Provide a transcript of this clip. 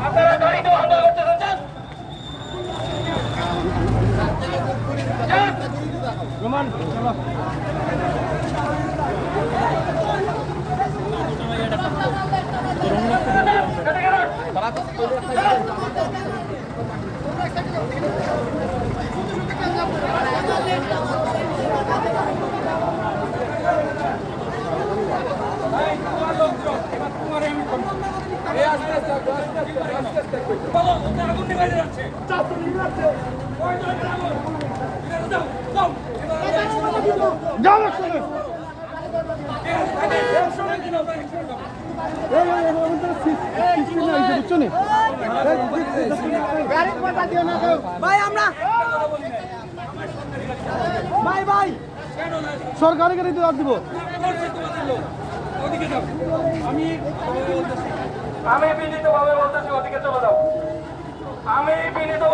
আপনারা গাড়িতে হামলা করতে চান? রোমান চলো। ভাই আমরা ভাই ভাই সরকারি গাড়িতে দাঁড় দিব। আমি বিনীতভাবে বলতেছি ওদিকে চলে যাও। আমি বিনীতভাবে